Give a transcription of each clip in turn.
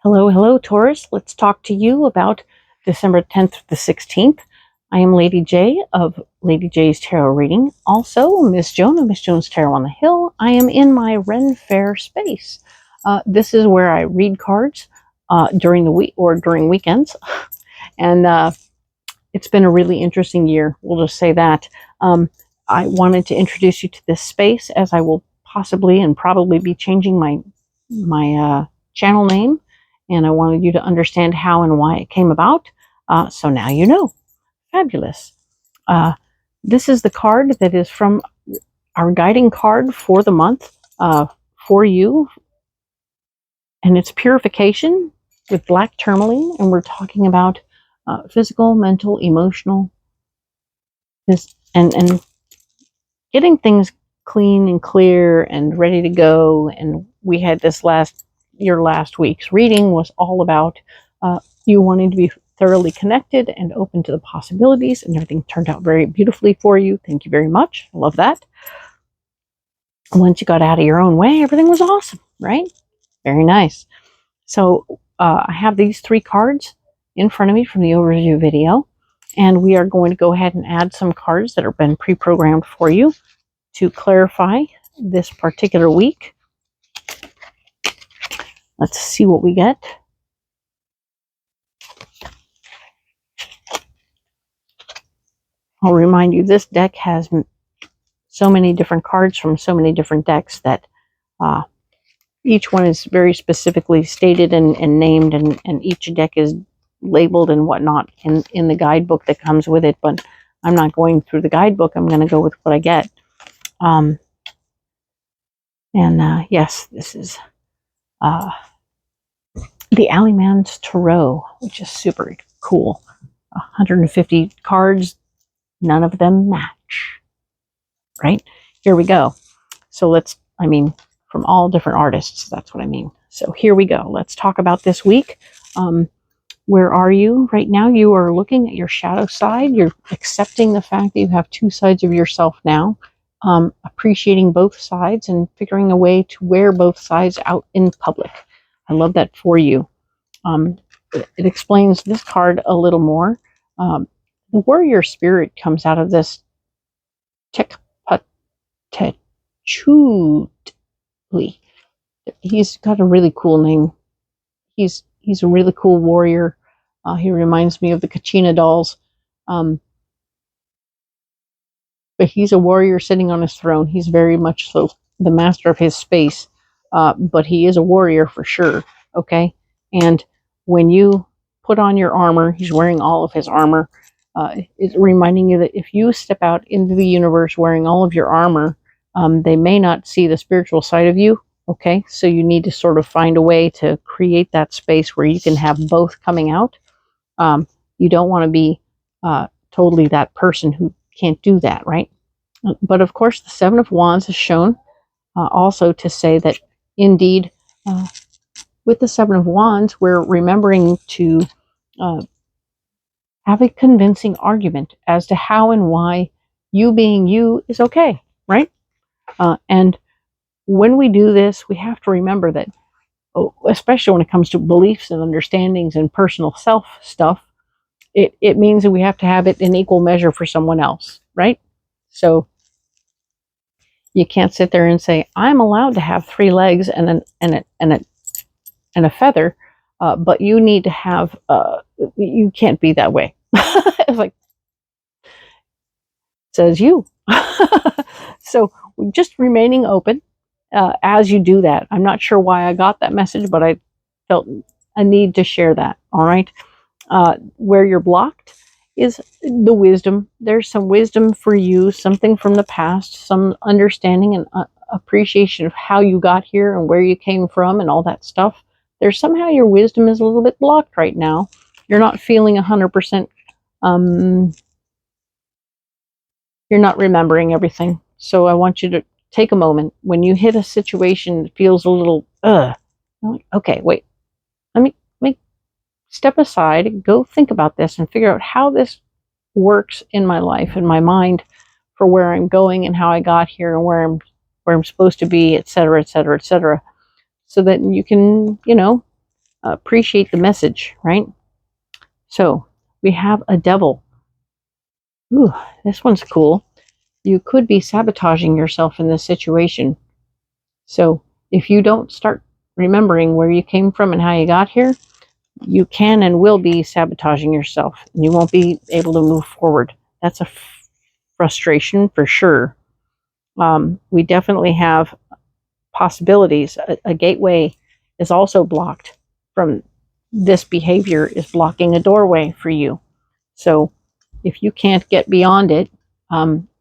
Hello, hello, Taurus. Let's talk to you about December 10th to the 16th. I am Lady J of Lady J's Tarot Reading. Also, Miss Joan of Miss Joan's Tarot on the Hill. I am in my Ren Fair space. This is where I read cards during the week or during weekends. And it's been a really interesting year. We'll just say that. I wanted to introduce you to this space, as I will possibly and probably be changing my channel name. And I wanted you to understand how and why it came about. So now you know. Fabulous. This is the card that is from our guiding card for the month for you. And it's purification with black tourmaline. And we're talking about physical, mental, emotional, and getting things clean and clear and ready to go. And we had this your last week's reading was all about you wanting to be thoroughly connected and open to the possibilities, and everything turned out very beautifully for you. Thank you very much. I love that. Once you got out of your own way, everything was awesome, right? Very nice. So I have these 3 cards in front of me from the overview video, and we are going to go ahead and add some cards that have been pre-programmed for you to clarify this particular week. Let's see what we get. I'll remind you, this deck has so many different cards from so many different decks that each one is very specifically stated and named, and each deck is labeled and whatnot in the guidebook that comes with it. But I'm not going through the guidebook. I'm going to go with what I get. Yes, this is the Alleyman's Tarot, which is super cool. 150 cards, none of them match. Right? Here we go. So from all different artists, that's what I mean. So here we go. Let's talk about this week. Where are you right now? You are looking at your shadow side. You're accepting the fact that you have 2 sides of yourself now. Appreciating both sides and figuring a way to wear both sides out in public. I love that for you. It explains this card a little more. The warrior spirit comes out of this Tekpatechutli. He's got a really cool name. He's a really cool warrior. He reminds me of the Kachina dolls. But he's a warrior sitting on his throne. He's very much so the master of his space. But he is a warrior for sure. Okay? And when you put on your armor, he's wearing all of his armor. It's reminding you that if you step out into the universe wearing all of your armor, they may not see the spiritual side of you. Okay, so you need to sort of find a way to create that space where you can have both coming out. You don't want to be totally that person who can't do that, right? But of course, the 7 of Wands is shown also to say that indeed, with the 7 of Wands, we're remembering to have a convincing argument as to how and why you being you is okay, right? And when we do this, we have to remember that, especially when it comes to beliefs and understandings and personal self stuff, it means that we have to have it in equal measure for someone else, right? So you can't sit there and say, I'm allowed to have 3 legs and a feather, but you need to have, you can't be that way. It's like, says you. So just remaining open as you do that. I'm not sure why I got that message, but I felt a need to share that. All right. Where you're blocked is the wisdom. There's some wisdom for you, something from the past, some understanding and appreciation of how you got here and where you came from and all that stuff. There's somehow your wisdom is a little bit blocked right now. You're not feeling 100%. You're not remembering everything. So I want you to take a moment when you hit a situation that feels a little, okay, wait, let me step aside, go think about this and figure out how this works in my life, in my mind, for where I'm going and how I got here and where I'm supposed to be, etc., etc., etc., so that you can, appreciate the message, right? So we have a devil. Ooh, this one's cool. You could be sabotaging yourself in this situation. So if you don't start remembering where you came from and how you got here, you can and will be sabotaging yourself. And you won't be able to move forward. That's a frustration for sure. We definitely have possibilities. A gateway is also blocked from this behavior, is blocking a doorway for you. So if you can't get beyond it,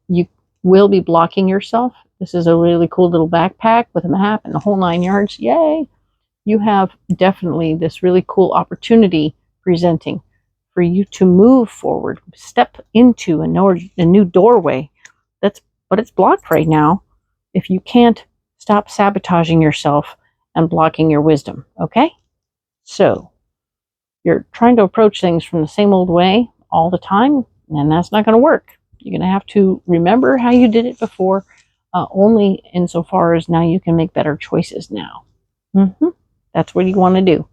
you will be blocking yourself. This is a really cool little backpack with a map and the whole 9 yards. Yay! You have definitely this really cool opportunity presenting for you to move forward, step into a new doorway. But it's blocked right now if you can't stop sabotaging yourself and blocking your wisdom, okay? So you're trying to approach things from the same old way all the time, and that's not going to work. You're going to have to remember how you did it before, only insofar as now you can make better choices now. That's what you want to do.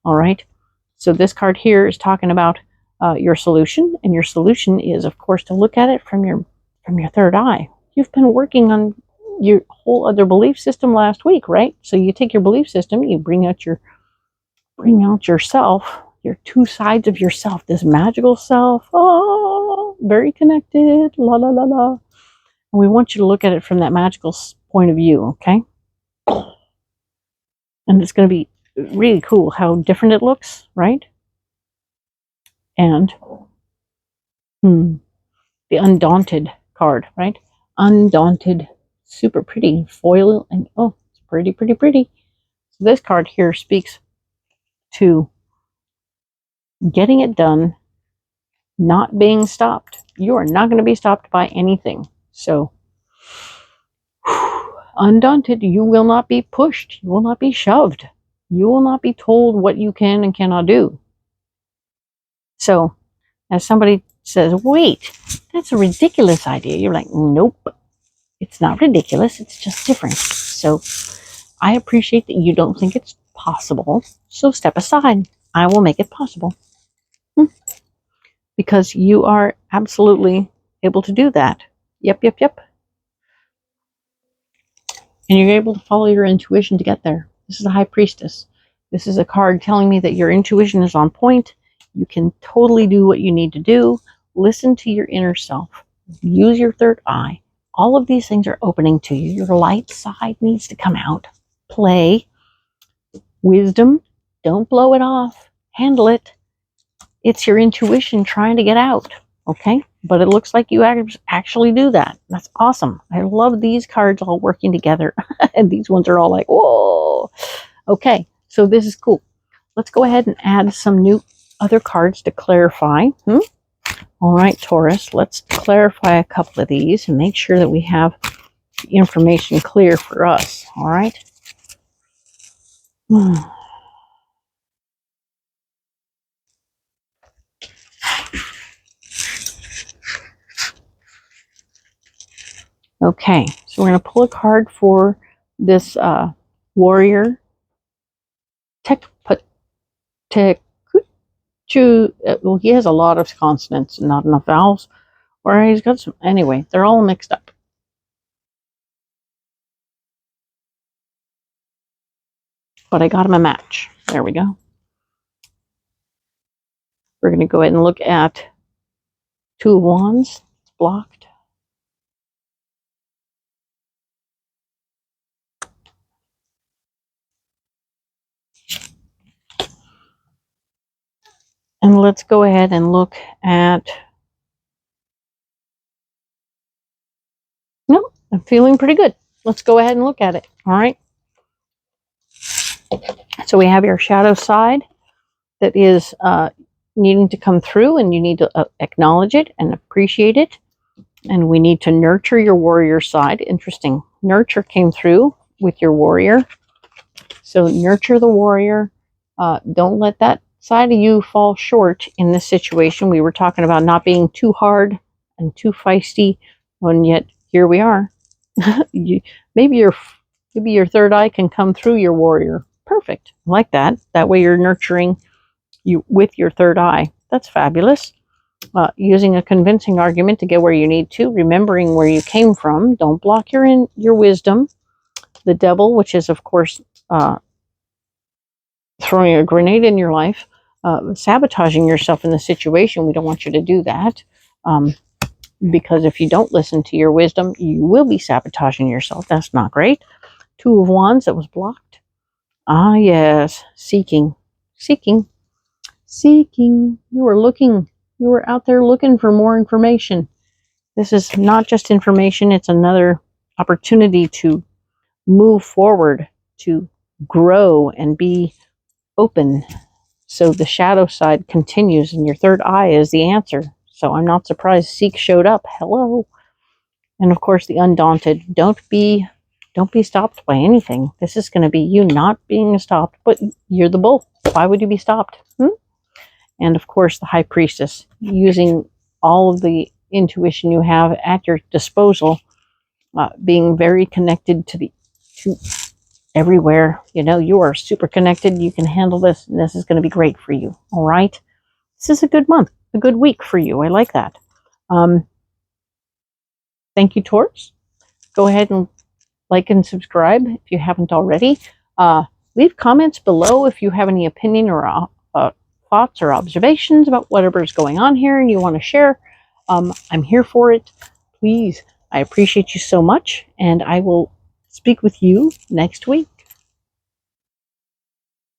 All right. So this card here is talking about your solution, and your solution is, of course, to look at it from your third eye. You've been working on your whole other belief system last week, right? So you take your belief system, you bring out yourself, your two sides of yourself, this magical self, very connected, la la la la. And we want you to look at it from that magical point of view, okay? And it's going to be really cool how different it looks, right? And the Undaunted card, right? Undaunted, super pretty foil, and it's pretty, pretty, pretty. So this card here speaks to getting it done, not being stopped. You are not going to be stopped by anything. So, undaunted, you will not be pushed. You will not be shoved. You will not be told what you can and cannot do. So, as somebody says, wait, that's a ridiculous idea. You're like, nope, it's not ridiculous. It's just different. So, I appreciate that you don't think it's possible. So, step aside. I will make it possible. Because you are absolutely able to do that. Yep. And you're able to follow your intuition to get there. This is a High Priestess. This is a card telling me that your intuition is on point. You can totally do what you need to do. Listen to your inner self. Use your third eye. All of these things are opening to you. Your light side needs to come out. Play. Wisdom. Don't blow it off. Handle it. It's your intuition trying to get out. Okay? But it looks like you actually do that. That's awesome. I love these cards all working together. And these ones are all like, whoa. Okay, so this is cool. Let's go ahead and add some new other cards to clarify. All right, Taurus, let's clarify a couple of these and make sure that we have the information clear for us. All right? Okay, so we're going to pull a card for this warrior. Well, he has a lot of consonants and not enough vowels. Or he's got some. Anyway, they're all mixed up. But I got him a match. There we go. We're going to go ahead and look at Two of Wands. It's blocked. And let's go ahead and look at... No, I'm feeling pretty good. Let's go ahead and look at it. All right. So we have your shadow side that is needing to come through, and you need to acknowledge it and appreciate it. And we need to nurture your warrior side. Interesting. Nurture came through with your warrior. So nurture the warrior. Don't let that side of you fall short in this situation. We were talking about not being too hard and too feisty, and yet here we are. Maybe your third eye can come through your warrior. Perfect. I like that. That way you're nurturing you with your third eye. That's fabulous. Using a convincing argument to get where you need to, remembering where you came from. Don't block your wisdom. The devil, which is, of course, throwing a grenade in your life, sabotaging yourself in the situation. We don't want you to do that. Because if you don't listen to your wisdom, you will be sabotaging yourself. That's not great. Two of Wands, that was blocked. Ah, yes. Seeking. Seeking. Seeking. You are looking. You are out there looking for more information. This is not just information. It's another opportunity to move forward, to grow and be open. So the shadow side continues, and your third eye is the answer. So I'm not surprised Seek showed up. Hello. And of course, the undaunted. Don't be stopped by anything. This is going to be you not being stopped, but you're the bull. Why would you be stopped? And of course, the high priestess, using all of the intuition you have at your disposal, being very connected to everywhere. You know, you are super connected. You can handle this, and this is going to be great for you. All right. This is a good month, a good week for you. I like that. Thank you, Taurus. Go ahead and like and subscribe if you haven't already. Leave comments below if you have any opinion or thoughts or observations about whatever is going on here and you want to share. I'm here for it. Please, I appreciate you so much, and I will speak with you next week.